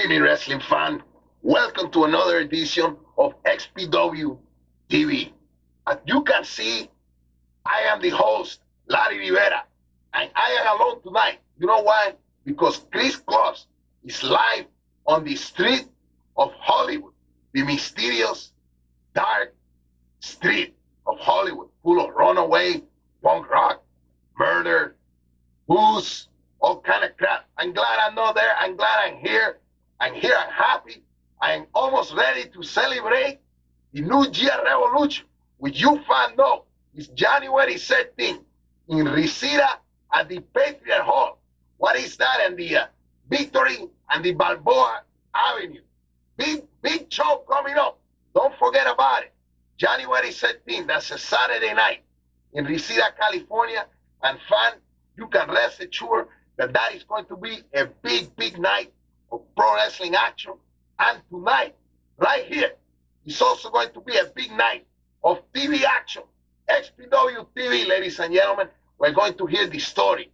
evening, wrestling fan. Welcome to another edition of Xpw TV. As you can see, I am the host, Larry Rivera, and I am alone tonight. You know why? Because Kriss Kloss is live on the street of Hollywood, the mysterious, dark street of Hollywood, full of runaway, punk rock, murder, booze, all kind of crap. I'm glad I'm not there. I'm glad I'm here. I'm here. I'm happy. I'm almost ready to celebrate the New Year Revolution, which you fans know is January 13th in Reseda at the Patriot Hall. What is that? And the Victory and the Balboa Avenue. Big show coming up. Don't forget about it. January 13th. That's a Saturday night in Reseda, California. And fan, you can rest assured that is going to be a big night of pro wrestling action. And tonight, right here, is also going to be a big night of TV action. Xpw TV, ladies and gentlemen, we're going to hear the story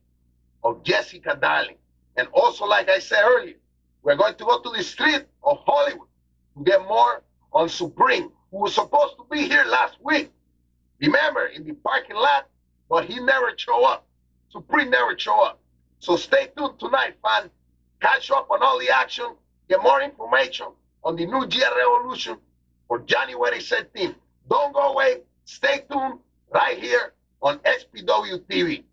of Jessica Darling. And also, like I said earlier, we're going to go to the street of Hollywood to get more on Supreme, who was supposed to be here last week. Remember, in the parking lot, but he never showed up. Supreme never showed up. So stay tuned tonight, fan. Catch up on all the action. Get more information on the New Year Revolution for January 17th. Don't go away. Stay tuned right here on Xpw TV.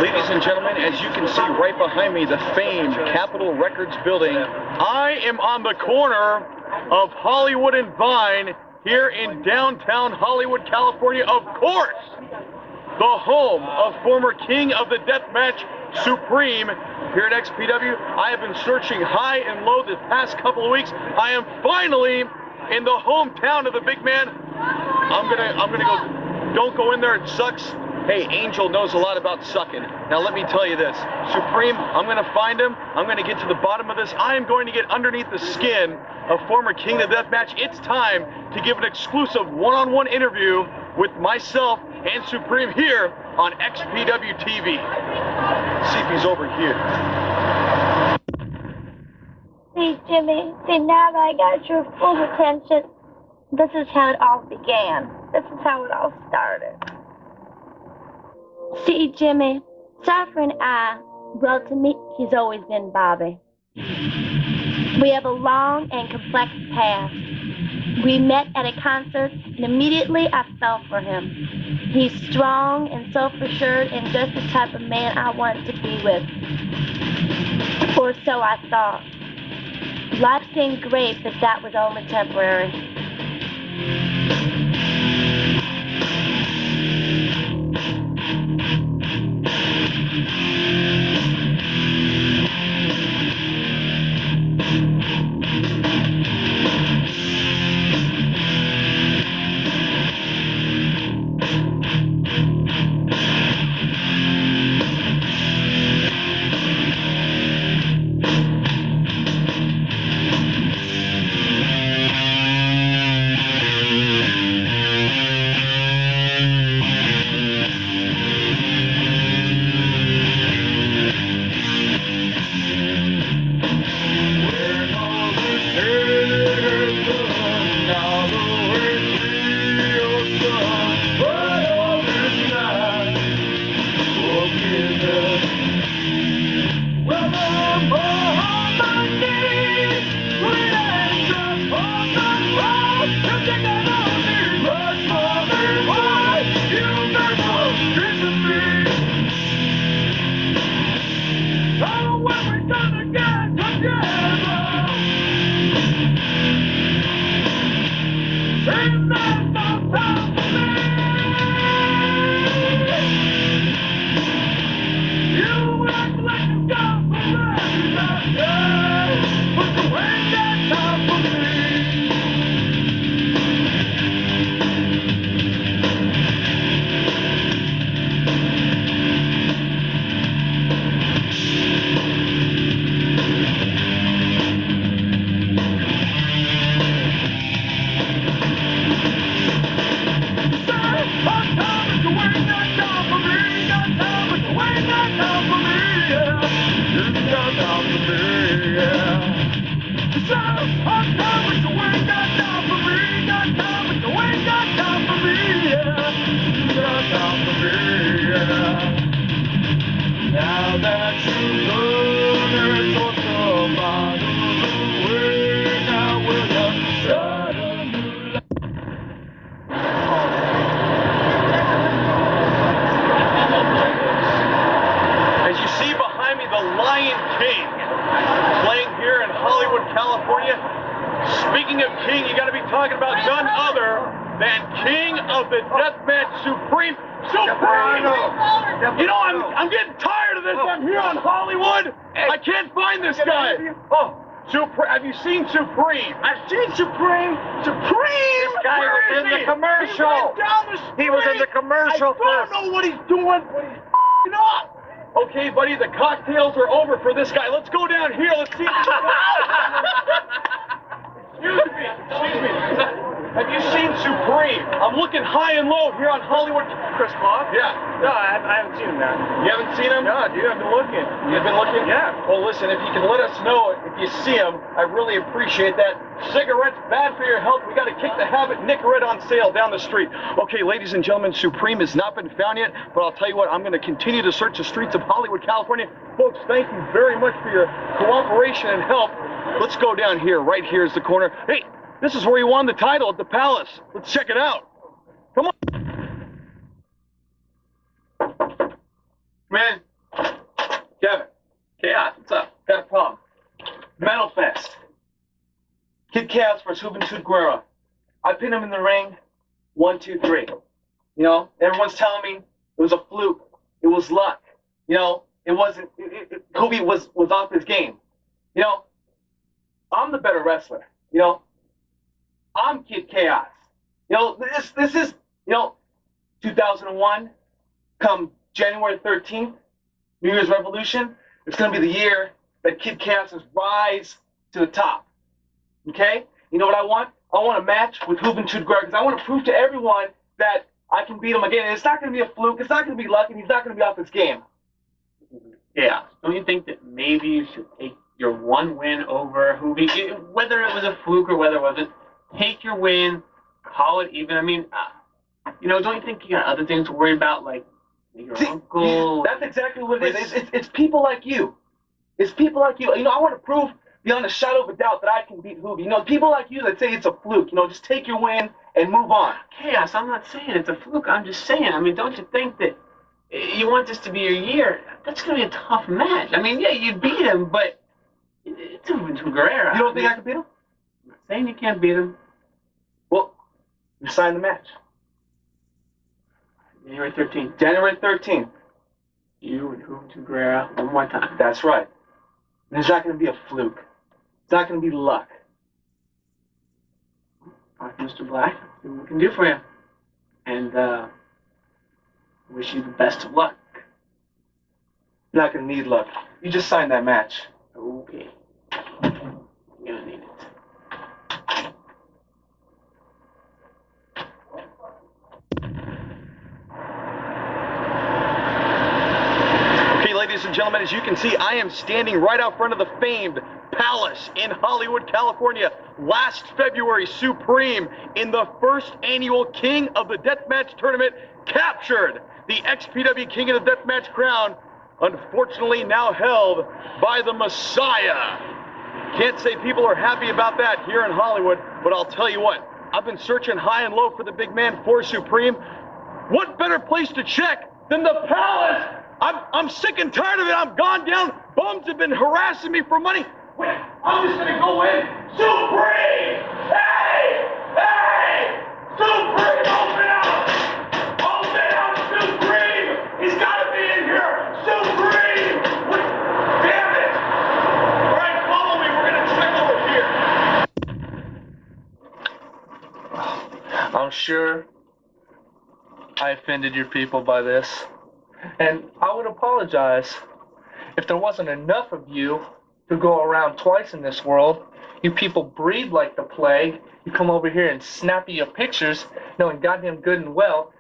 Ladies and gentlemen, as you can see right behind me, the famed Capitol Records building, I am on the corner of Hollywood and Vine here in downtown Hollywood, California. Of course, the home of former King of the Deathmatch, Supreme, here at XPW. I have been searching high and low this past couple of weeks. I am finally in the hometown of the big man. I'm gonna go. Don't go in there, it sucks. Hey, Angel knows a lot about sucking. Now let me tell you this. Supreme, I'm going to find him. I'm going to get to the bottom of this. I am going to get underneath the skin of former King of the Deathmatch. It's time to give an exclusive one-on-one interview with myself and Supreme here on Xpw TV. See if he's over here. See, Jimmy, now that I got your full attention, this is how it all began. This is how it all started. See, Jimmy, Cypher and I, well, to me, he's always been Bobby. We have a long and complex past. We met at a concert, and immediately I fell for him. He's strong and self-assured and just the type of man I want to be with. Or so I thought. Life seemed great, but that was only temporary. than King of the Deathmatch Supreme. You know, I'm getting tired of this. I'm here on Hollywood. I can't find this guy. Oh, have you seen Supreme? I've seen Supreme. Supreme! This guy was in the commercial. He went down the street. He was in the commercial I don't know what he's doing, but he's f***ing up. Okay, buddy, the cocktails are over for this guy. Let's go down here. Let's see. Excuse me. Have you seen Supreme? I'm looking high and low here on Hollywood. Kriss Kloss? Yeah. No, I haven't seen him, man. You haven't seen him? No, dude, I've been looking. You've been looking? Yeah. Well, listen, if you can let us know if you see him, I really appreciate that. Cigarettes, bad for your health. We got to kick the habit. Nicorette on sale down the street. Okay, ladies and gentlemen, Supreme has not been found yet, but I'll tell you what, I'm going to continue to search the streets of Hollywood, California. Folks, thank you very much for your cooperation and help. Let's go down here. Right here is the corner. Hey, this is where he won the title at the Palace. Let's check it out. Come on. Man, Kevin, Kaos, what's up? Got a problem. Metal Fest. Kid Kaos versus Juventud Guerrera. I pinned him in the ring. 1, 2, 3. You know, everyone's telling me it was a fluke. It was luck. You know, it wasn't. Kobe was off his game. You know, I'm the better wrestler. You know, I'm Kid Kaos. You know, this is, you know, 2001. Come January 13th, New Year's Revolution. It's going to be the year that Kid Kaos' rise to the top. Okay? You know what I want? I want a match with Juventud Guerrera because I want to prove to everyone that I can beat him again. And it's not going to be a fluke. It's not going to be luck, and he's not going to be off his game. Yeah. Don't you think that maybe you should take your one win over Hoovy, whether it was a fluke or whether it wasn't? Take your win, call it even. I mean, you know, don't you think you got other things to worry about, like your uncle? That's exactly what it is. It's people like you. It's people like you. You know, I want to prove beyond a shadow of a doubt that I can beat Hoovy. You know, people like you that say it's a fluke. You know, just take your win and move on. Chaos, I'm not saying it's a fluke. I'm just saying, I mean, don't you think that you want this to be your year? That's going to be a tough match. I mean, yeah, you beat him, but it's Juventud Guerrera. You don't think I can beat him? I'm not saying you can't beat him. Well, you signed the match. January 13th. January 13th. You and Juventud Guerrera one more time. That's right. And it's not going to be a fluke. It's not going to be luck. Talk to Mr. Black, see what we can do for you. And wish you the best of luck. You're not going to need luck. You just signed that match. Okay. You're going to need it. Ladies and gentlemen, as you can see, I am standing right out front of the famed Palace in Hollywood, California. Last February, Supreme, in the first annual King of the Deathmatch tournament, captured the Xpw King of the Deathmatch crown, unfortunately now held by the Messiah. Can't say people are happy about that here in Hollywood, but I'll tell you what, I've been searching high and low for the big man for Supreme. What better place to check than the Palace? I'm sick and tired of it. I'm gone down. Bums have been harassing me for money. Wait, I'm just gonna go in. Supreme! Hey! Hey! Supreme, open up! Open up, Supreme! He's gotta be in here! Supreme! Wait, damn it! All right, follow me. We're gonna check over here. I'm sure I offended your people by this. And I would apologize if there wasn't enough of you to go around twice in this world. You people breed like the plague. You come over here and snap your pictures, knowing goddamn good and well,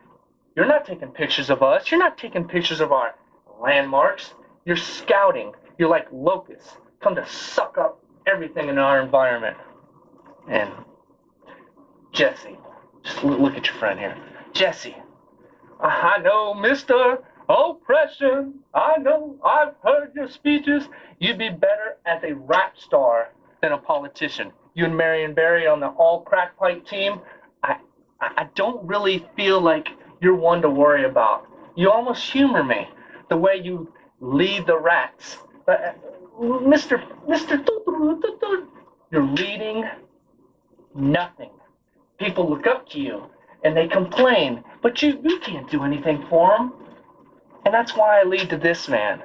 you're not taking pictures of us. You're not taking pictures of our landmarks. You're scouting. You're like locusts, come to suck up everything in our environment. And Jesse, just look at your friend here. Jesse, I know, Mr. Oppression. I know, I've heard your speeches. You'd be better as a rap star than a politician. You and Marion Barry on the all crack pipe team, I don't really feel like you're one to worry about. You almost humor me, the way you lead the rats. Mr. You're leading nothing. People look up to you. and they complain, but you can't do anything for them. And that's why I lead to this man.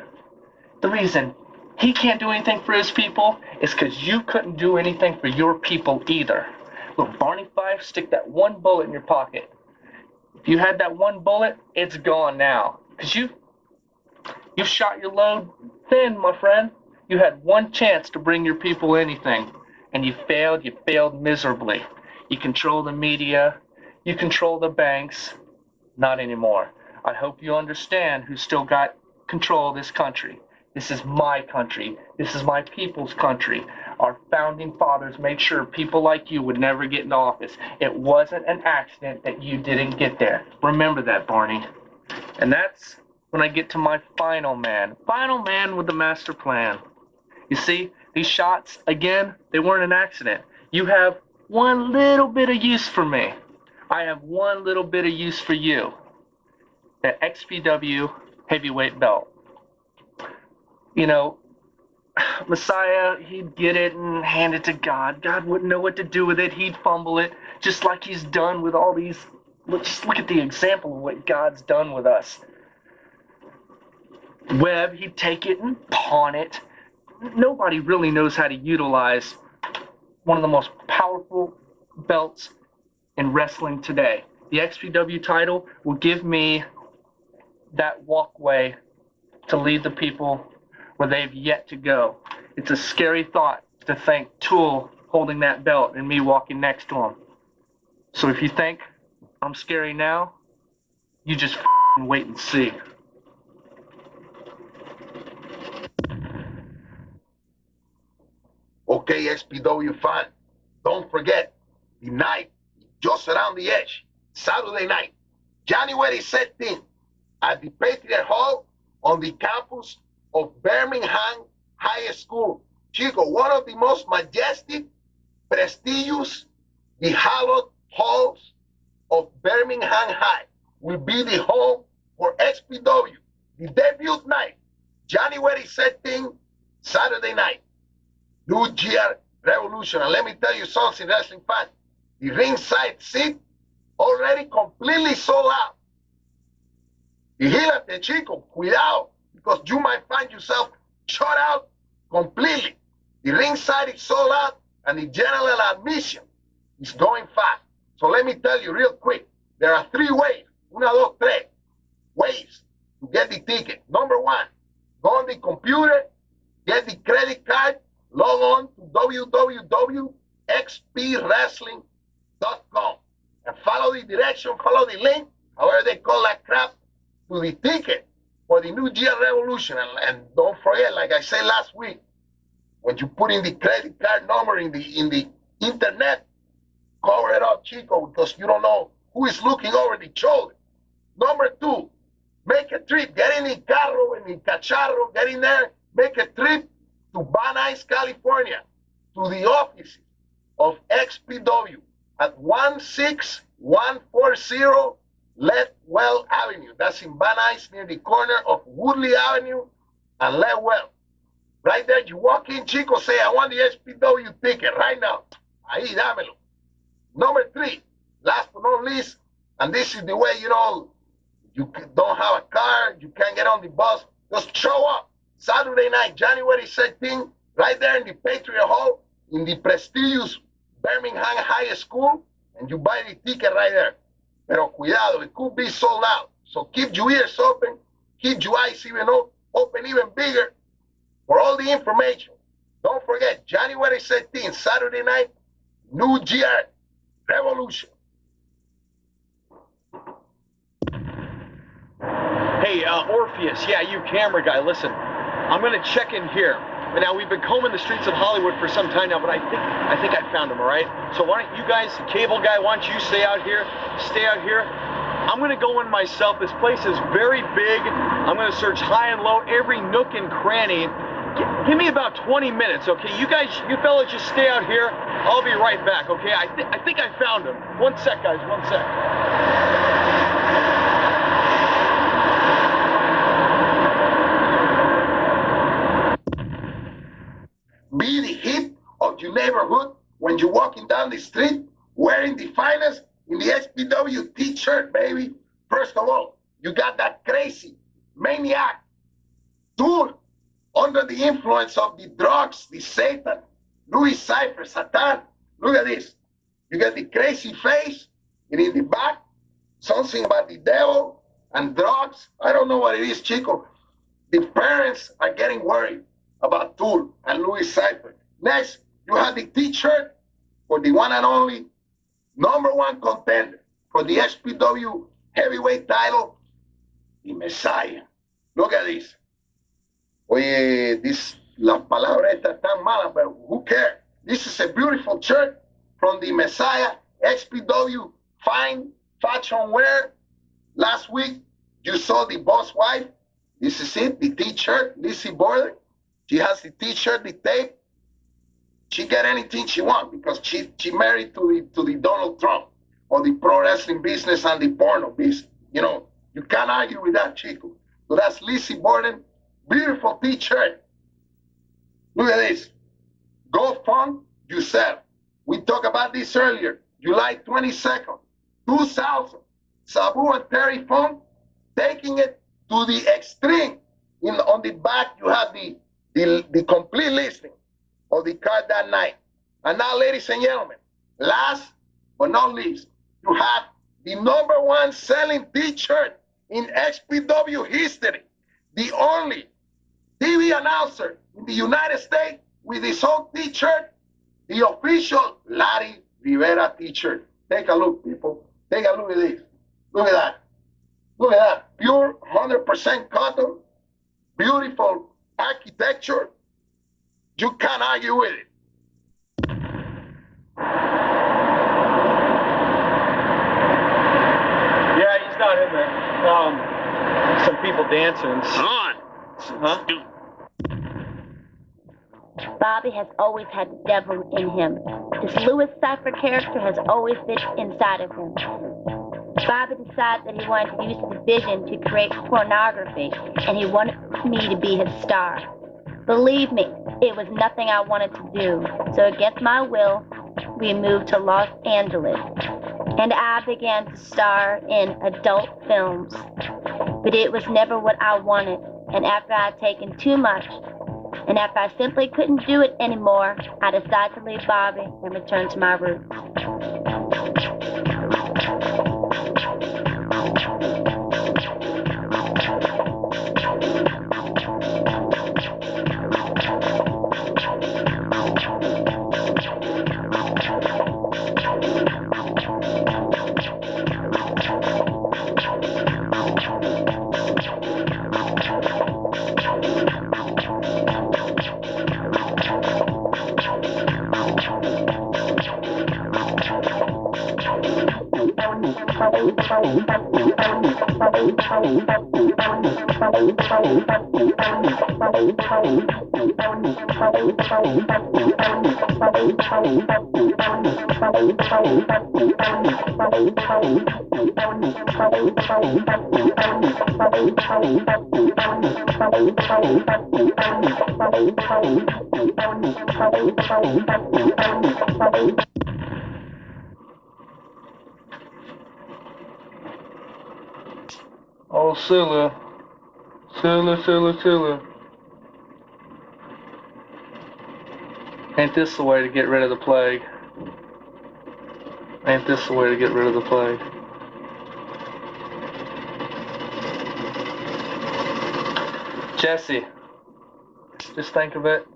The reason he can't do anything for his people is because you couldn't do anything for your people either. Little Barney Fife, stick that one bullet in your pocket. If you had that one bullet, it's gone now. Because you've shot your load thin, my friend. You had one chance to bring your people anything, and you failed miserably. You control the media, you control the banks, not anymore. I hope you understand who's still got control of this country. This is my country. This is my people's country. Our founding fathers made sure people like you would never get into office. It wasn't an accident that you didn't get there. Remember that, Barney. And that's when I get to my final man with the master plan. You see, these shots, again, they weren't an accident. You have one little bit of use for me. I have one little bit of use for you. That Xpw heavyweight belt. You know, Messiah, he'd get it and hand it to God. God wouldn't know what to do with it. He'd fumble it, just like he's done with all these. Just look at the example of what God's done with us. Webb, he'd take it and pawn it. Nobody really knows how to utilize one of the most powerful belts in wrestling today. The Xpw title will give me that walkway to lead the people where they've yet to go. It's a scary thought to think Tool holding that belt and me walking next to him. So if you think I'm scary now, you just wait and see. Okay, Xpw fan, don't forget, the night is just around the edge. Saturday night, January 17th, at the Patriot Hall on the campus of Birmingham High School. Chico, one of the most majestic, prestigious, the hallowed halls of Birmingham High will be the home for Xpw. The debut night, January 17th, Saturday night. New Year Revolution. And let me tell you something, wrestling fan. The ringside seat already completely sold out. Vigílate, chico, cuidado, because you might find yourself shut out completely. The ringside is sold out, and the general admission is going fast. So let me tell you real quick, there are 3 ways, ways to get the ticket. Number 1, go on the computer, get the credit card, log on to www.xpwrestling.com and follow the direction, follow the link, however they call that crap, to the ticket for the New Year Revolution. And don't forget, like I said last week, when you put in the credit card number in the internet, cover it up, chico, because you don't know who is looking over the shoulder. Number 2, make a trip, get in the carro, in the cacharro, get in there, make a trip to Van Nuys, California, to the offices of Xpw at 16140 Letwell Avenue. That's in Van Nuys, near the corner of Woodley Avenue and Letwell. Right there, you walk in, chico, say, I want the Xpw ticket right now. Ahí, dámelo. Number 3, last but not least, and this is the way, you know, you don't have a car, you can't get on the bus, just show up. Saturday night, January 17th, right there in the Patriot Hall, in the prestigious Birmingham High School, and you buy the ticket right there. Pero cuidado, it could be sold out. So keep your ears open, keep your eyes even open even bigger for all the information. Don't forget, January 17th, Saturday night, New Year Revolution. Hey, Orpheus, yeah, you camera guy, listen. I'm gonna check in here. Now, we've been combing the streets of Hollywood for some time now, but I think I found him, all right? So why don't you guys, the cable guy, why don't you stay out here? I'm gonna go in myself. This place is very big. I'm gonna search high and low, every nook and cranny. Give me about 20 minutes, okay? You fellas just stay out here. I'll be right back, okay? I think I found him. One sec, guys, one sec. Be the hit of your neighborhood when you're walking down the street wearing the finest in the Xpw t-shirt, baby. First of all, you got that crazy maniac dude under the influence of the drugs, the Satan, Lou Cypher, Satan. Look at this. You get the crazy face, and in the back, something about the devil and drugs. I don't know what it is, Chico. The parents are getting worried about Tool and Lou Cypher. Next, you have the t-shirt for the one and only #1 contender for the Xpw heavyweight title, the Messiah. Look at this. Oye, las palabras estas tan malas, but who cares? This is a beautiful shirt from the Messiah Xpw fine fashion wear. Last week, you saw the boss wife. This is it, the t-shirt, Lizzie Border. She has the t-shirt, the tape. She get anything she wants because she married to the Donald Trump or the pro wrestling business and the porno business. You know, you can't argue with that, Chico. So that's Lizzie Borden, beautiful t-shirt. Look at this. Go fund yourself. We talked about this earlier. July 22nd, 2000. Sabu and Terry Funk taking it to the extreme. On the back, you have the complete listing of the card that night. And now, ladies and gentlemen, last but not least, you have the #1 selling t-shirt in Xpw history. The only TV announcer in the United States with his own t-shirt, the official Larry Rivera t-shirt. Take a look, people. Take a look at this. Look at that. Look at that. Pure 100% cotton. Beautiful architecture. You can't argue with it. Yeah, he's not in there. Some people dancing. On. Huh? Bobby has always had the devil in him. This Lou Cypher character has always been inside of him. Bobby decided that he wanted to use his vision to create pornography, and he wanted me to be his star. Believe me, it was nothing I wanted to do. So against my will, we moved to Los Angeles, and I began to star in adult films. But it was never what I wanted, and after I had taken too much, and after I simply couldn't do it anymore, I decided to leave Bobby and return to my roots. Oh, Sulu. Sulu. Ain't this the way to get rid of the plague? Ain't this the way to get rid of the plague? Jesse, just think of it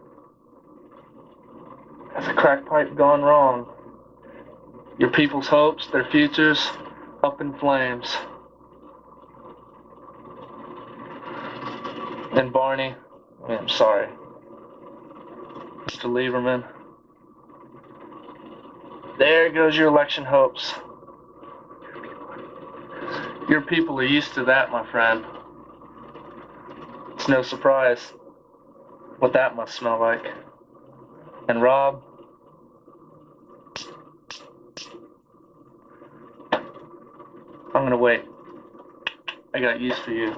as a crack pipe gone wrong. Your people's hopes, their futures, up in flames. And Barney, I'm sorry, Mr. Lieberman, there goes your election hopes. Your people are used to that, my friend. It's no surprise what that must smell like. And Rob, I'm gonna wait. I got use for you.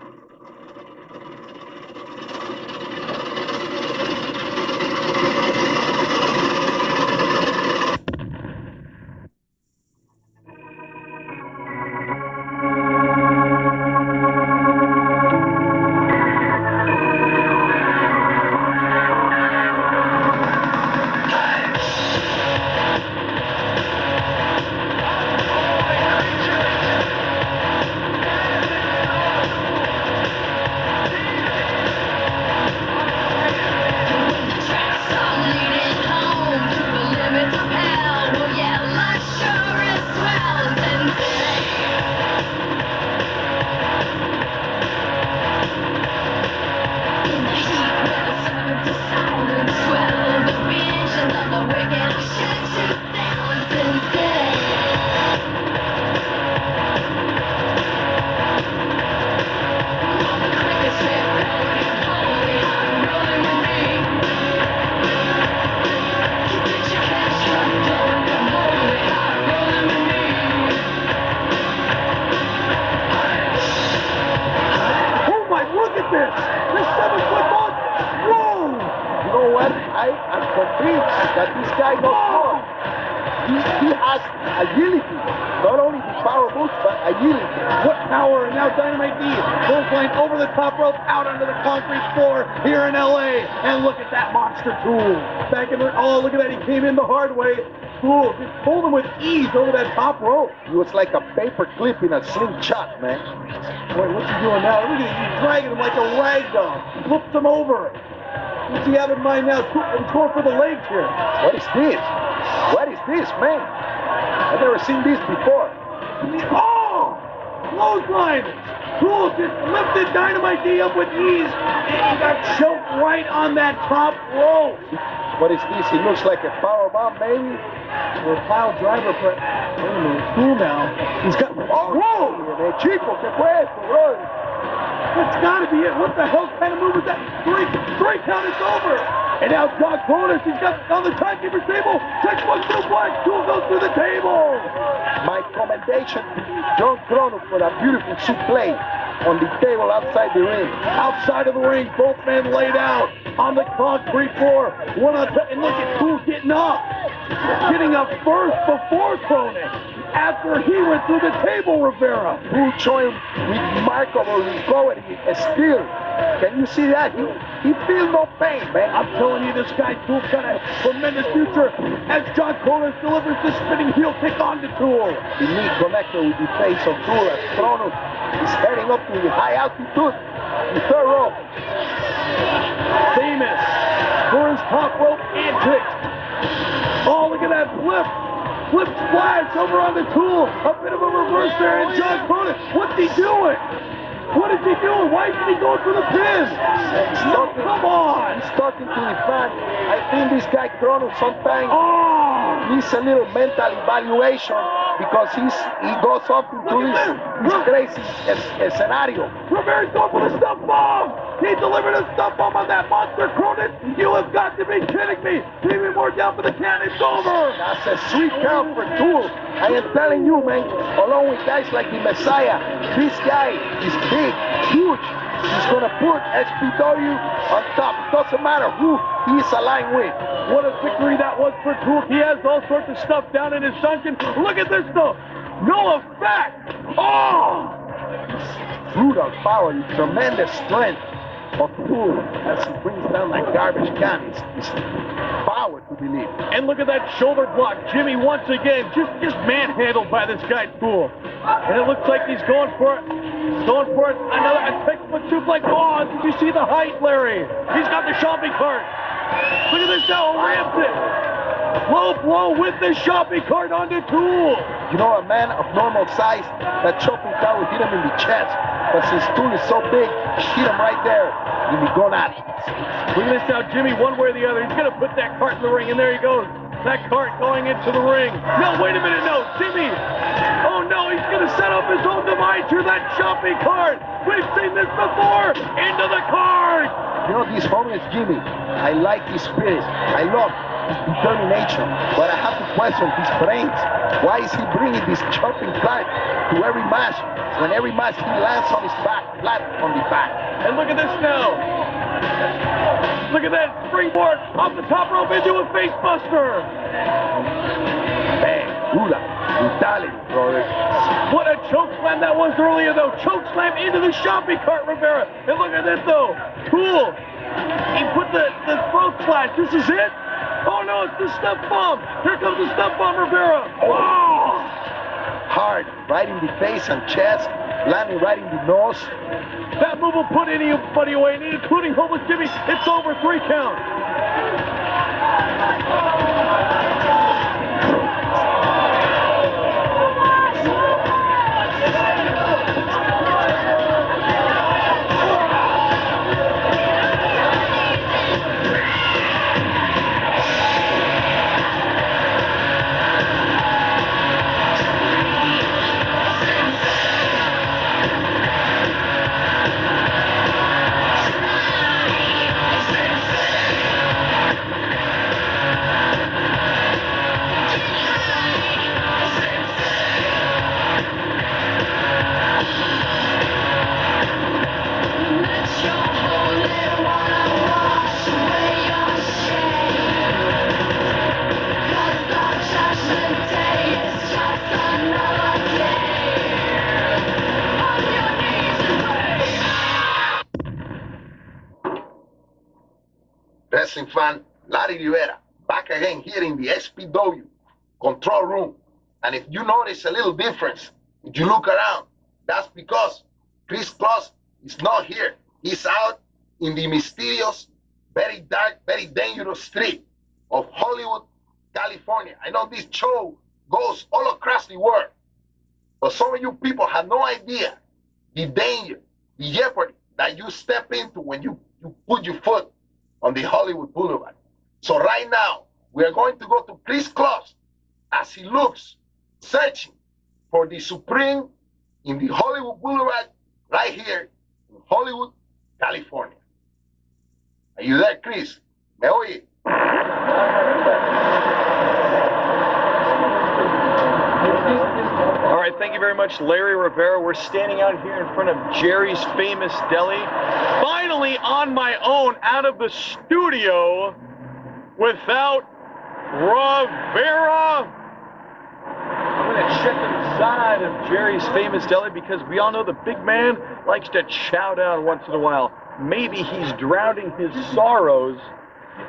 that this guy knows more. He has agility, not only the power boost, but agility. What power, and now Dynamite D goes line over the top rope, out onto the concrete floor here in LA. And look at that monster Tool. Back in the, oh, look at that, he came in the hard way. Tool just pulled him with ease over that top rope. He was like a paper clip in a slingshot, man. Wait, what's he doing now? Look at it, he's dragging him like a rag doll. Flips him over. What's he have in mind now? He's going for the legs here. What is this? What is this, man? I've never seen this before. Oh! Clothesline! Tool just lifted Dynamite D up with ease, and he got choked right on that top rope. What is this? He looks like a powerbomb, maybe? Or a pile driver, but wait a minute, Tool now. He's got, Whoa! Chico, ¿qué fue esto, bro? That's gotta be it. What the hell kind of move is that? Three count, it's over. And now Doc Bonus, he's got on the timekeeper table. Textbook suplex, Tool goes through the table. My commendation to John Kronos for a beautiful suplex on the table outside the ring. Outside of the ring, both men laid out on the concrete floor. One on top, and look at Tool getting up. Getting up first before Kronos. After he went through the table, Rivera. Who joined remarkable recovery still. Can you see that? He feels no pain, man. I'm telling you, this guy Tool's got a tremendous future as John Kronos delivers the spinning heel kick on to Tool. The knee connected with the face of Tool as Kronos is heading up to the high altitude, the third rope. Famous for his top rope antics. Oh, look at that flip. Flip splash over on the Tool. A bit of a reverse there, and John Kronos, what's he doing? What is he doing? Why isn't he going for the pin? No, come on! He's talking to the fan. I think this guy Kronos sometimes needs a little mental evaluation because he goes up into this crazy scenario. Rivera's going for the stump bomb! He delivered a stump bomb on that monster, Kronos! You have got to be kidding me! Even more down for the count, it's over! That's a sweet count for Tool. I am telling you, man, along with guys like the Messiah, this guy is big, huge. He's going to put Xpw on top. It doesn't matter who he's aligned with. What a victory that was for Tool. He has all sorts of stuff down in his sunken. Look at this, though. No effect. Oh! Brutal power, the tremendous strength of Tool as he brings down that garbage can. It's power to believe. And look at that shoulder block. Jimmy once again just manhandled by this guy Tool. And it looks like he's going for it. Another textbook suplex. Oh, did you see the height, Larry? He's got the shopping cart. Look at this now, ramps it. Low blow with the shopping cart onto Tool. You know, a man of normal size, that shopping cart would hit him in the chest. But since Tool is so big, hit him right there in the gonad. Look at this now, Jimmy, one way or the other. He's going to put that cart in the ring, and there he goes. That cart going into the ring. No, wait a minute, no, Jimmy. Oh, no, he's going to set up his own demise through that shopping cart. We've seen this before. Into the cart. You know, this homeless Jimmy, I like his spirit. I love his determination. But I have to question his brains. Why is he bringing this chopping cart to every match? When every match he lands on his back, flat on the back. And look at this now. Look at that springboard off the top rope into a face buster. Bang, brutality, brother. What a choke slam that was earlier, though. Choke slam into the shopping cart, Rivera. And look at this, though. Tool. He put the throat splash. This is it? Oh, no, it's the step bomb. Here comes the step bomb, Rivera. Oh! Hard, right in the face and chest, landing right in the nose. That move will put anybody away, including Homeless Jimmy. It's over, 3 count. wrestling fan Larry Rivera, back again here in the Xpw control room. And if you notice a little difference, if you look around, that's because Kriss Kloss is not here. He's out in the mysterious, very dark, very dangerous street of Hollywood, California. I know this show goes all across the world, but some of you people have no idea the danger, the jeopardy that you step into when you put your foot on the Hollywood Boulevard. So right now, we are going to go to Kriss Kloss as he looks, searching for the Supreme in the Hollywood Boulevard right here in Hollywood, California. Are you there, Kriss? ¿Me oye? All right, thank you very much, Larry Rivera. We're standing out here in front of Jerry's Famous Deli. Finally on my own, out of the studio, without Rivera. I'm going to check inside of Jerry's Famous Deli because we all know the big man likes to chow down once in a while. Maybe he's drowning his sorrows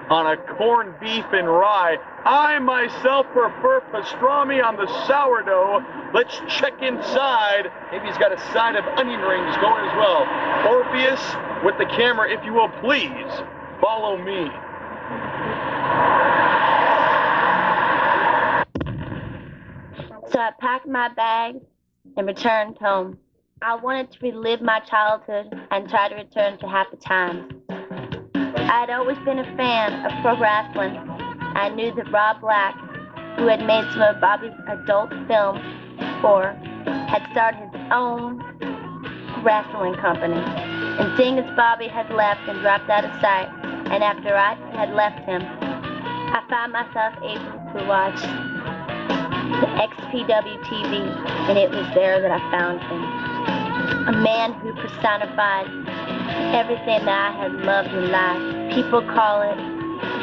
on a corned beef and rye. I myself prefer pastrami on the sourdough. Let's check inside. Maybe he's got a side of onion rings going as well. Orpheus, with the camera, if you will, please follow me. So I packed my bags and returned home. I wanted to relive my childhood and try to return to happy times. I had always been a fan of pro wrestling. I knew that Rob Black, who had made some of Bobby's adult films before, had started his own wrestling company. And seeing as Bobby had left and dropped out of sight, and after I had left him, I found myself able to watch the Xpw Tv, and it was there that I found him. A man who personified everything that I had loved in life. People call it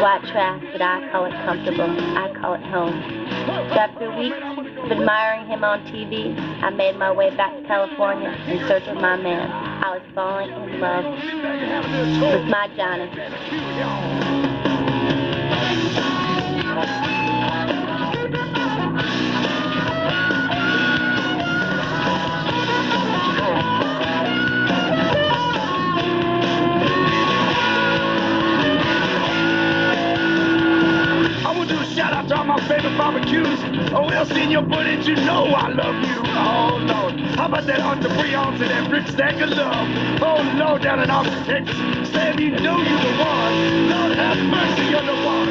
white trash, but I call it comfortable. I call it home. So after weeks of admiring him on TV, I made my way back to California in search of my man. I was falling in love with my Johnny. Shout out to all my favorite barbecues. Oh, well, senior footage, you know I love you. Oh, Lord. How about that under Brions and that rich stack of love? Oh, Lord, down in Austin, Texas. Sam, you know you're the one. Lord, have mercy, you're the one.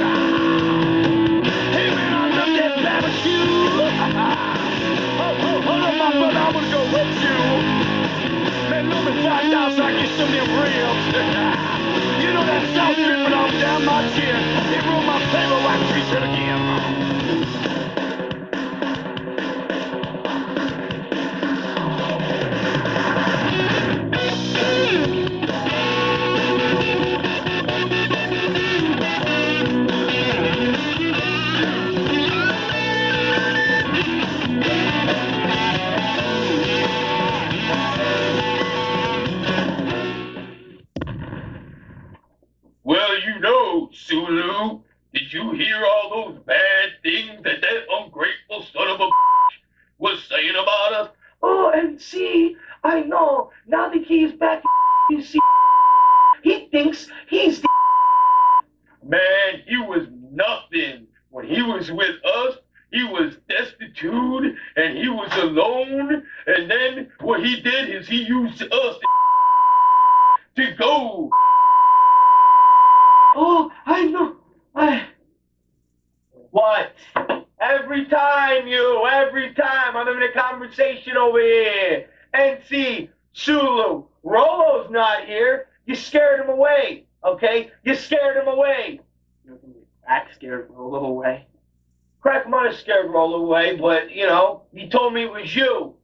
Hey, man, I love that barbecue. Hold on, my brother, I'm gonna go with you. Man, look me 5,000 so I can show me ribs. You know that sauce dripping off down my chin. It ruined my favorite white t-shirt again. Well, you know, Sulu, did you hear all those bad things that ungrateful son of a was saying about us? Oh, and see, I know, now that he's back, you see, he thinks he's the Man, he was nothing. When he was with us, he was destitute and he was alone. And then what he did is he used us to go. Oh, I know. What? Every time I'm having a conversation over here. And see, Sulu, Rolo's not here. You scared him away, okay? You scared him away. I scared Rolo away. Crack might have scared Rolo away, but, you know, he told me it was you.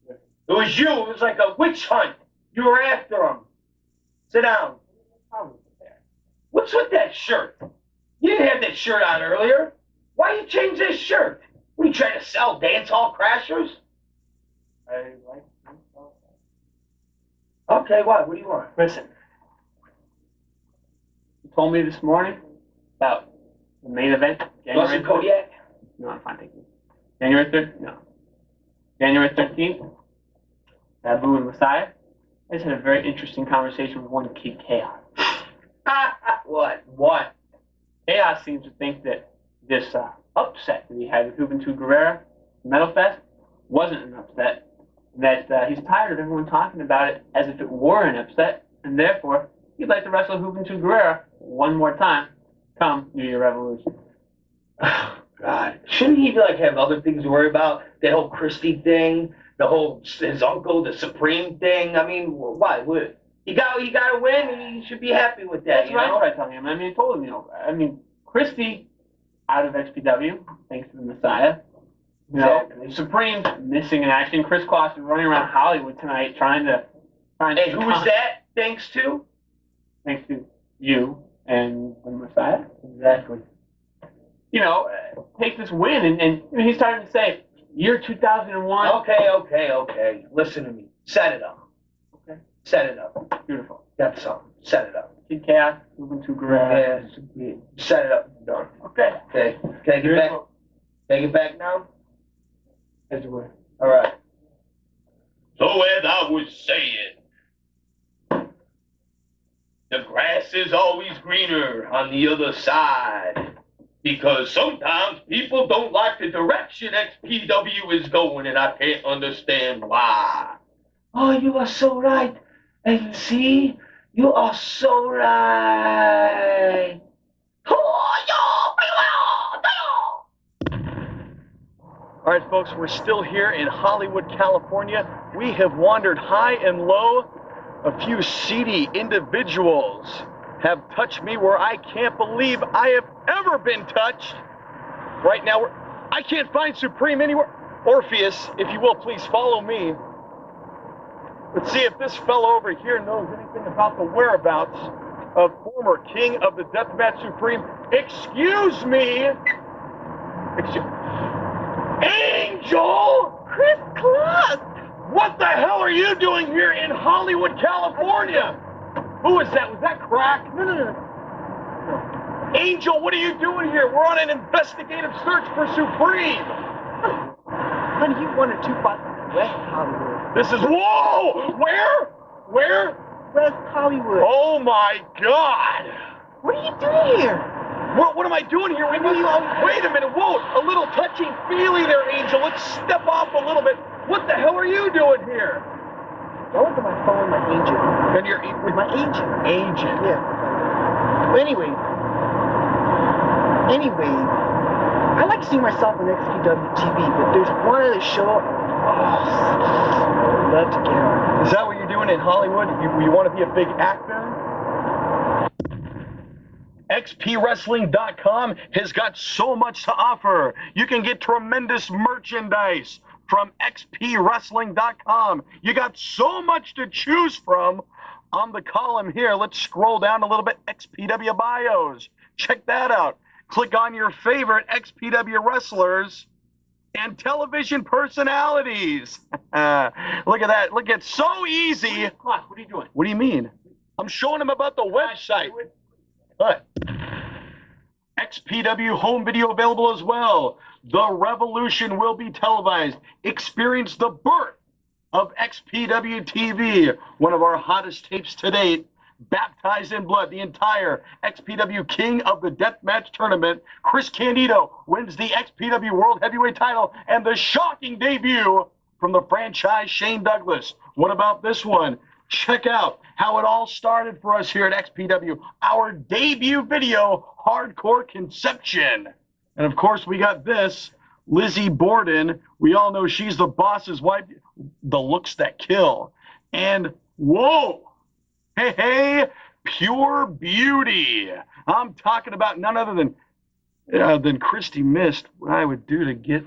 It was you. It was like a witch hunt. You were after him. Sit down. What's with that shirt? You didn't have that shirt on earlier. Why you change this shirt? What, are you trying to sell dance hall crashers? I like. Okay, what? What do you want? Listen. You told me this morning about the main event. Want some Kodiak? No, I'm fine, thank you. January 13th? No. January 13th, Sabu and Messiah. I just had a very interesting conversation with one kid, Kaos. What? Kaos seems to think that this upset that he had with Juventud Guerrera, Metal Fest, wasn't an upset. That he's tired of everyone talking about it as if it were an upset, and therefore he'd like to wrestle Juventud Guerrera one more time come New Year Revolution. Oh, God. Shouldn't he have other things to worry about? The whole Christie thing, the whole his uncle, the Supreme thing. I mean, why? He got to win, and he should be happy with that. That's what I tried telling him. I mean, I told him, Christie out of XPW, thanks to the Messiah. Exactly. Supreme missing in action. Kriss Kloss is running around Hollywood tonight trying to. Hey, who was that? Thanks to? Thanks to you and the Messiah. Exactly. Take this win, and he's starting to say, year 2001. Okay. Listen to me. Set it up. Okay. Set it up. Beautiful. That's something. Set it up. Kid Chaos, moving to Guerrera. Yeah. Set it up. Done. Okay. Okay. Can I get back? Can I get back now? As you were. All right. So as I was saying, the grass is always greener on the other side. Because sometimes people don't like the direction XPW is going, and I can't understand why. Oh, you are so right. And see, you are so right. All right, folks, we're still here in Hollywood, California. We have wandered high and low. A few seedy individuals have touched me where I can't believe I have ever been touched. Right now, I can't find Supreme anywhere. Orpheus, if you will, please follow me. Let's see if this fellow over here knows anything about the whereabouts of former King of the Deathmatch Supreme. Excuse me. Angel! Kriss Kloss! What the hell are you doing here in Hollywood, California? Who is that? Was that Crack? No. Angel, what are you doing here? We're on an investigative search for Supreme. Honey, you 1 or 2 blocks West Hollywood. This is, whoa! Where? West Hollywood. Oh my God! What are you doing here? What am I doing here? Wait a minute, whoa! A little touchy-feely there, Angel. Let's step off a little bit. What the hell are you doing here? I went to my phone with my agent. And you're With my agent. agent. Yeah. But anyway, I like seeing myself on Xpw TV, but there's one other show I'd love to get on. Is that what you're doing in Hollywood? You want to be a big actor? XPWrestling.com has got so much to offer. You can get tremendous merchandise from XPWrestling.com. You got so much to choose from. On the column here, let's scroll down a little bit. XPW bios. Check that out. Click on your favorite XPW wrestlers and television personalities. Look at that. Look, it's so easy. What are you doing? What do you mean? I'm showing them about the website. What? XPW home video available as well. The revolution will be televised. Experience the birth of Xpw TV, one of our hottest tapes to date. Baptized in blood, the entire XPW King of the Deathmatch tournament. Chris Candido wins the XPW World Heavyweight title and the shocking debut from the franchise Shane Douglas. What about this one? Check out how it all started for us here at XPW. Our debut video, Hardcore Conception. And of course, we got this, Lizzie Borden. We all know she's the boss's wife. The looks that kill. And whoa, hey, pure beauty. I'm talking about none other than Christy Mist. What I would do to get,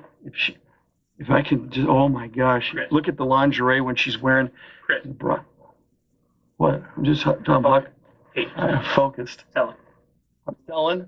if I can just, oh my gosh. Chris. Look at the lingerie when she's wearing Chris. the bra. What? I'm just talking about. Hey, I'm focused. tell him. I'm telling.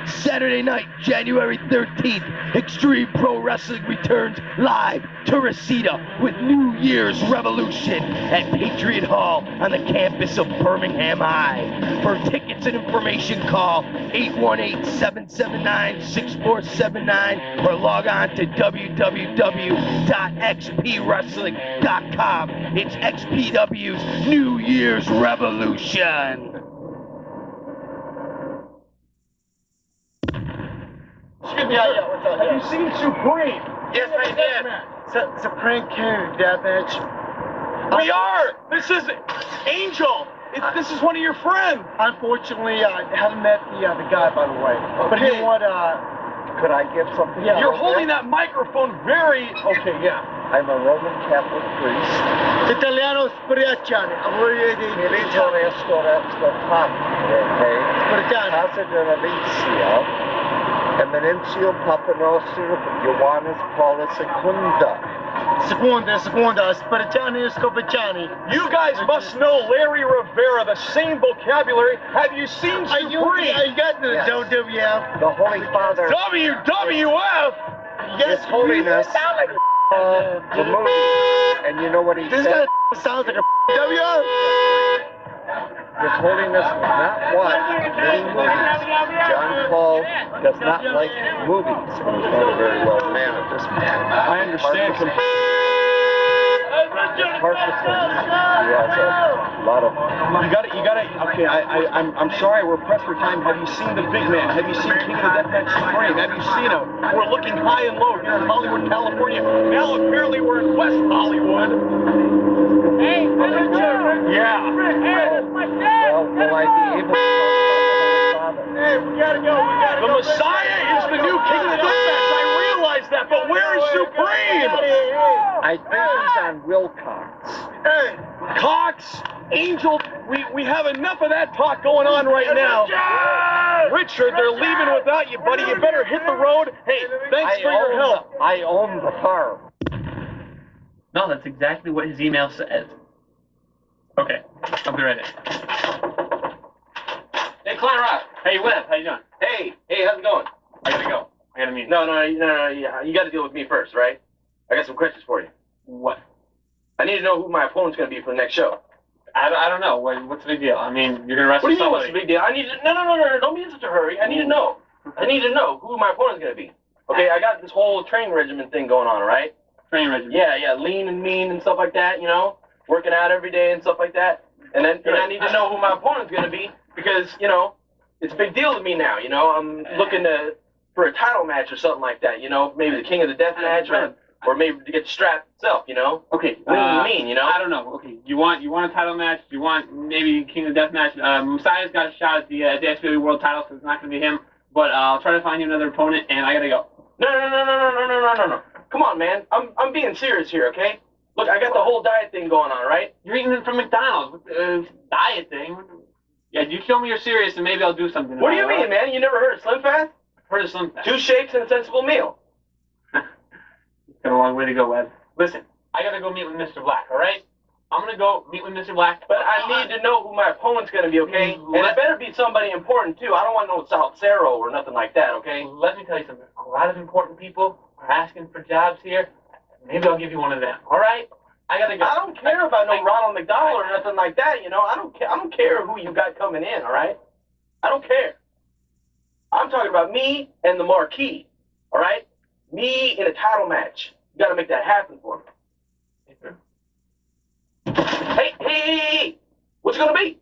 Saturday night, January 13th, Extreme Pro Wrestling returns live to Reseda with New Year's Revolution at Patriot Hall on the campus of Birmingham High. For tickets and information, call 818-779-6479 or log on to www.xpwrestling.com. It's XPW's New Year's Revolution. Excuse me, have you seen Supreme? Yes, I did. Supreme King Deathmatch. We are! This is Angel! This is one of your friends! Unfortunately, I haven't met the guy, by the way. But you know what, could I give something? Yeah, you're holding that microphone very... Okay, yeah. I'm a Roman Catholic priest. Italiano Spirituale. Spirito Restaurante. Okay? Casa de Delizia. Eminentio Papanosum Ioannis Paulus Secunda. Spirituani Scopiciani. You guys must know Larry Rivera, the same vocabulary. Have you seen Supreme? I got the WWF. The Holy Father. WWF? His Holiness. The movie. And you know what he said? This guy sounds like a WWF. His Holiness does not watch many movies. John Paul does not like movies. He's not a very well man at this point. I understand. Parkinson, he has a lot of... You gotta, okay, I'm sorry, we're pressed for time. Have you seen the big man? Have you seen King of the Deathmatch Supreme? Have you seen him? We're looking high and low here in Hollywood, California. Now apparently we're in West Hollywood. Hey, yeah. Will I be able to talk about the Father? Hey, we gotta go. The Messiah is the new King of the Deathmatch. I realize that, but where is Supreme? I think he's on Wilcox. Hey, Cox, Angel, we have enough of that talk going on right now. Richard, they're leaving without you, buddy. You better hit the road. Hey, thanks for your help. I own the farm. No, that's exactly what his email says. Okay, I'll be right in. Hey, Kleinrock. Hey, Wes, how you doing? Hey, how's it going? I gotta go. I got a meeting. No, you got to deal with me first, right? I got some questions for you. What? I need to know who my opponent's going to be for the next show. I don't know. What's the big deal? I mean, you're gonna wrestle What do you mean, somebody. what's the big deal? I need to... No, don't be in such a hurry. I need to know. I need to know who my opponent's going to be. Okay, I got this whole training regimen thing going on, right? Training regimen. Yeah, lean and mean and stuff like that, you know? Working out every day and stuff like that. And then I need to know who my opponent's going to be because, you know, it's a big deal to me now, you know? I'm looking for a title match or something like that, you know? Maybe the King of the Death match or maybe to get the strap itself, you know? Okay. Lean and mean, you know? I don't know. Okay. You want a title match? You want maybe King of the Death match? Messiah's got a shot at the Xpw World title, so it's not gonna be him. But I'll try to find you another opponent, and I gotta go. No. Come on, man. I'm being serious here, okay? Look, I got the whole diet thing going on, right? You're eating it from McDonald's. Diet thing. Yeah, you show me you're serious, and maybe I'll do something. What do you mean, man? You never heard of Slim Fast? Heard of Slim Fast. 2 shakes and a sensible meal. Got a long way to go, Wes. Listen, I gotta go meet with Mr. Black, all right? I'm gonna go meet with Mr. Black. But I need to know who my opponent's gonna be, okay? And it better be somebody important, too. I don't want no Salcero or nothing like that, okay? Let me tell you something. A lot of important people are asking for jobs here. Maybe I'll give you one of them, all right? I gotta go. I don't care about no Ronald McDonald or nothing like that, you know? I don't care who you got coming in, all right? I don't care. I'm talking about me and the marquee, all right? Me in a title match. You gotta make that happen for me. Hey! What's it gonna be?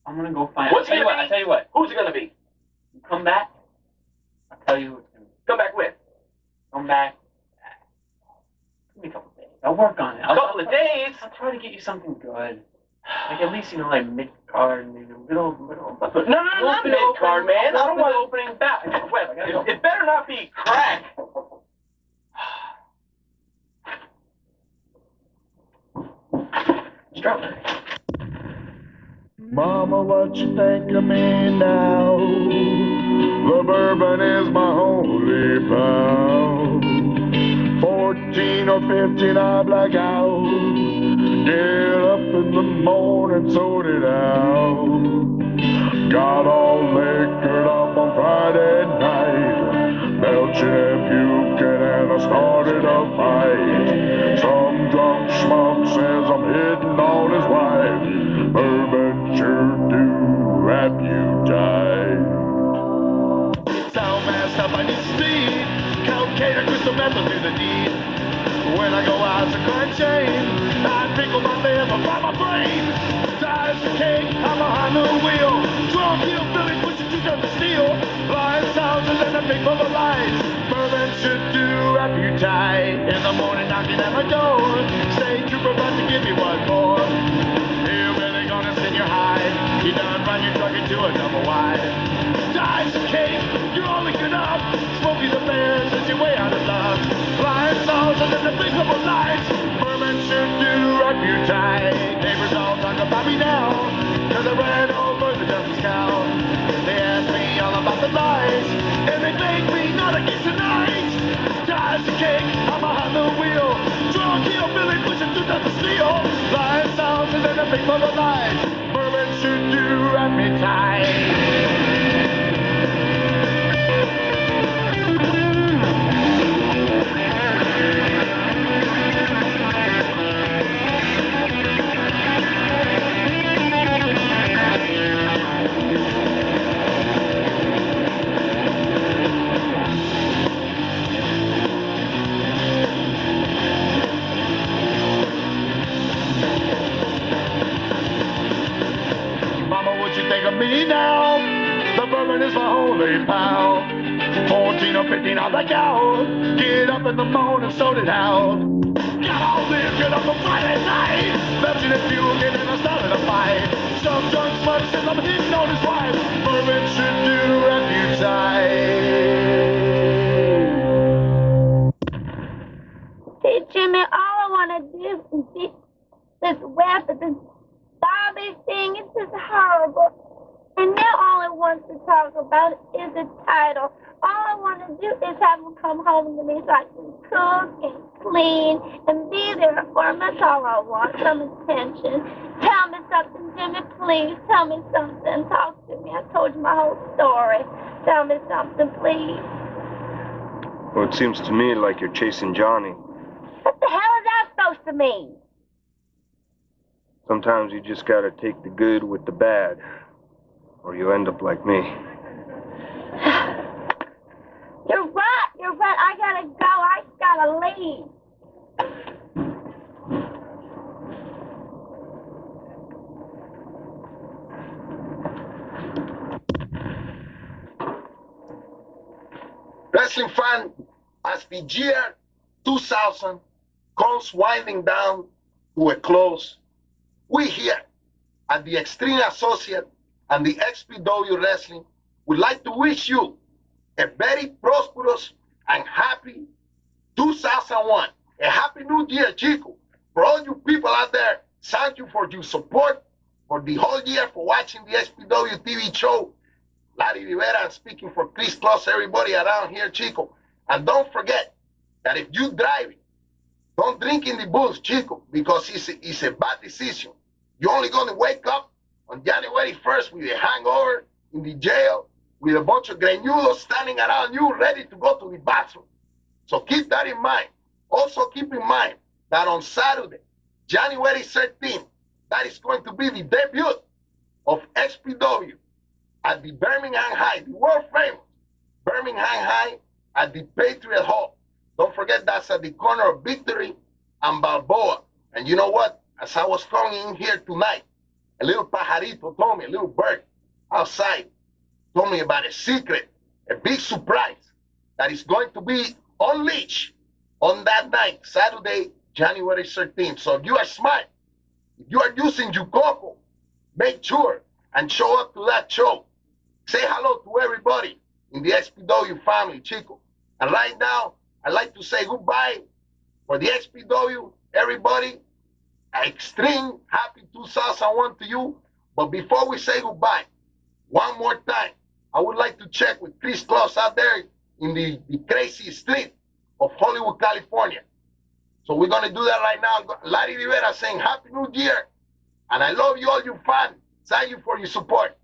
I'm gonna go find What's it gonna be? I tell you what. Who's it gonna be? You come back, I'll tell you who it's gonna be. Come back when? Come back. Give me a couple of days. I'll work on it. A couple of days? I'll try to get you something good. Like at least, you know, like mid-card, maybe middle. No, not mid-card, man. I don't want opening back. I gotta go. It better not be crack. Strawberry. Mama, what you think of me now? The bourbon is my only pal. 14 or 15, I black out. Get up in the morning, sort it out. Got all liquored up I started a fight. Some drunk schmuck says I'm hitting on his wife. Bourbon sure do wrap you tight. So messed up I need speed. Cocaine and crystal meth will do the deed. When I go out to crime chain, I pickle my liver by my brain. Dies the cake, I'm behind the wheel. Drunk hillbilly pushing you down the steel. Flying sounds and then I pick for the lights. Bourbon should do wrap you tight. In the morning knocking at my door. State trooper about to give me one more. Hillbilly gonna send your hide. You done run your truck into a double wide. Dies the cake, you're all looking up. Smokey the bear says you're way out of love. Flying sounds and then the big couple lights. Bourbon should do wrap you tight. Neighbors all talk about me now, cause I ran over the Duffy's cow. They ask me all about the lies, and they beg me not to get tonight. Dies the cake, I'm behind the wheel. Drunk hillbilly pushing through the steel. Flying sounds and then the big couple lights. Bourbon should do wrap me tight. Mama, what you think of me now? The bourbon is my holy pal. 14 or 15 on the cow. Get up in the morning, sort it out. Got all this good up on Friday night. Belching and puking and I started a fight. Some drunk slut says I'm hitting on his wife. Bourbon should do wrap you tight. See, Jimmy, all I want to do is see this web of this Bobby thing. It's just horrible. And now all I want to talk about is the title. All I want to do is have him come home to me so I can cook and clean and be there for him. That's all I want, some attention. Tell me something, Jimmy, please. Tell me something. Talk to me. I told you my whole story. Tell me something, please. Well, it seems to me like you're chasing Johnny. What the hell is that supposed to mean? Sometimes you just gotta take the good with the bad, or you end up like me. You're right. You're right. I gotta go. I gotta leave. Wrestling fan, as the year 2000 comes winding down to a close, we here at the Extreme Associate and the Xpw Wrestling would like to wish you a very prosperous and happy 2001. A happy new year, Chico. For all you people out there, thank you for your support for the whole year, for watching the Xpw TV show. Larry Rivera, I'm speaking for Kriss Kloss, everybody around here, Chico. And don't forget that if you driving, don't drink in the booth, Chico, because it's a bad decision. You're only going to wake up on January 1st with a hangover in the jail with a bunch of greñudos standing around you ready to go to the bathroom. So keep that in mind. Also keep in mind that on Saturday, January 13th, that is going to be the debut of Xpw at the Birmingham High, the world famous Birmingham High at the Patriot Hall. Don't forget that's at the corner of Victory and Balboa. And you know what? As I was coming in here tonight, a little pajarito told me, a little bird outside, told me about a secret, a big surprise that is going to be unleashed on that night, Saturday, January 13th. So if you are smart, if you are using your coco, make sure and show up to that show. Say hello to everybody in the Xpw family, Chico. And right now, I'd like to say goodbye for the Xpw, everybody. Extreme happy 2001 to you. But before we say goodbye, one more time, I would like to check with Kriss Kloss out there in the crazy street of Hollywood, California. So we're going to do that right now. Larry Rivera saying Happy New Year. And I love you all, you fans. Thank you for your support.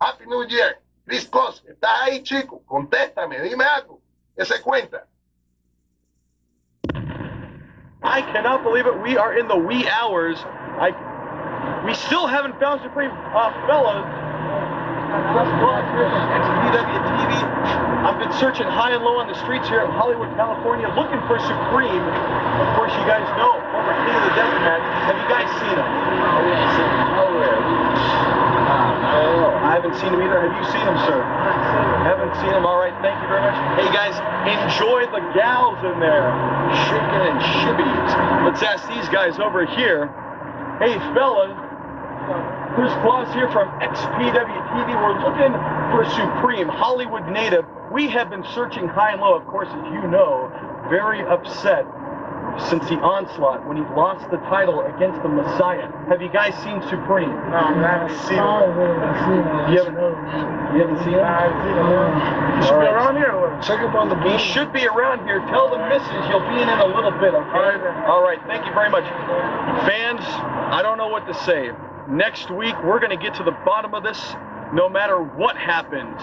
Happy New Year. Kriss Kloss, ¿estás ahí, chico? Contéstame, dime algo. ¿Qué se cuenta? I cannot believe it. We are in the wee hours. We still haven't found Supreme. Fellas, Kriss Kloss here from Xpw Tv. I've been searching high and low on the streets here in Hollywood, California, looking for Supreme. Of course, you guys know, former King of the Deathmatch. Have you guys seen him? I haven't seen him either. Have you seen him, sir? Haven't seen him. All right, thank you very much. Hey, guys, enjoy the gals in there, shaking and shibbies. Let's ask these guys over here. Hey, fellas, Kriss Kloss here from Xpw Tv. We're looking for Supreme, Hollywood native. We have been searching high and low, of course, as you know, very upset since the onslaught when he lost the title against the Messiah. Have you guys seen Supreme? No, I haven't seen him. You haven't seen him? He should be around here. Check him on the He should be around here. Tell the missus you'll be in a little bit, okay? All right, thank you very much. Fans, I don't know what to say. Next week, we're going to get to the bottom of this, no matter what happens.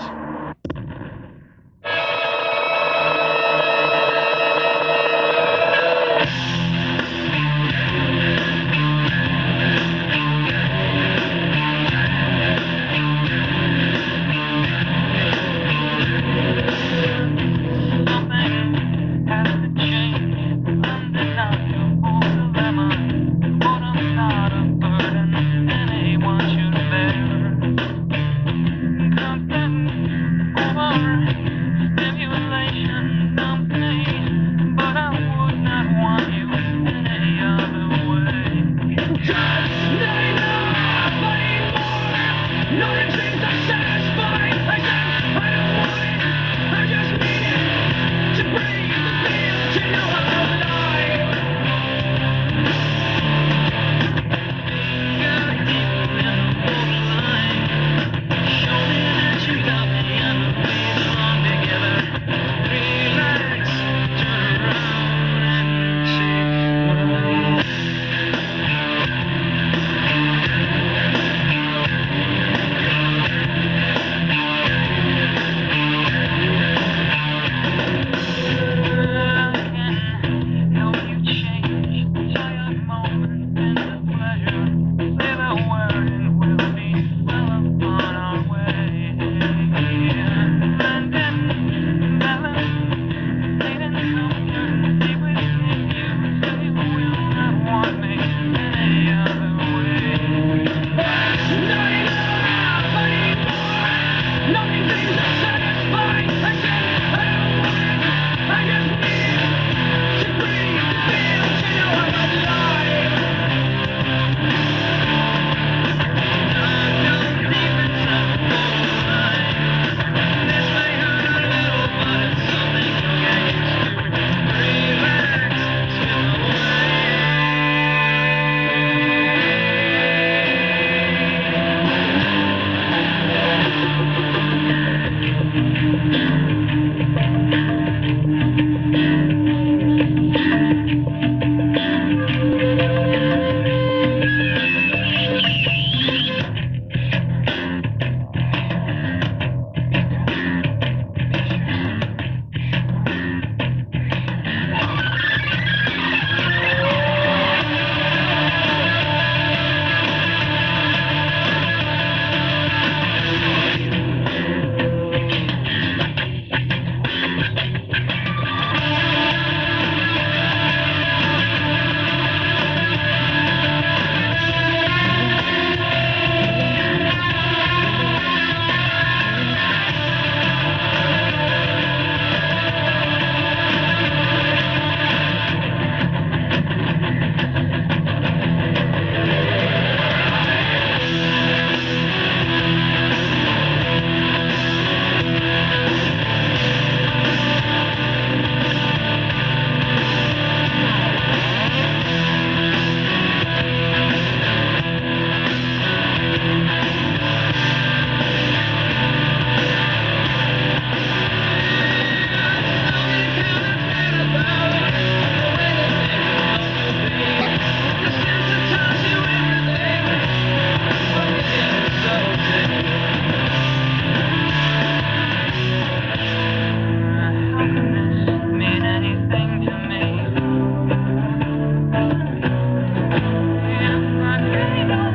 Hey,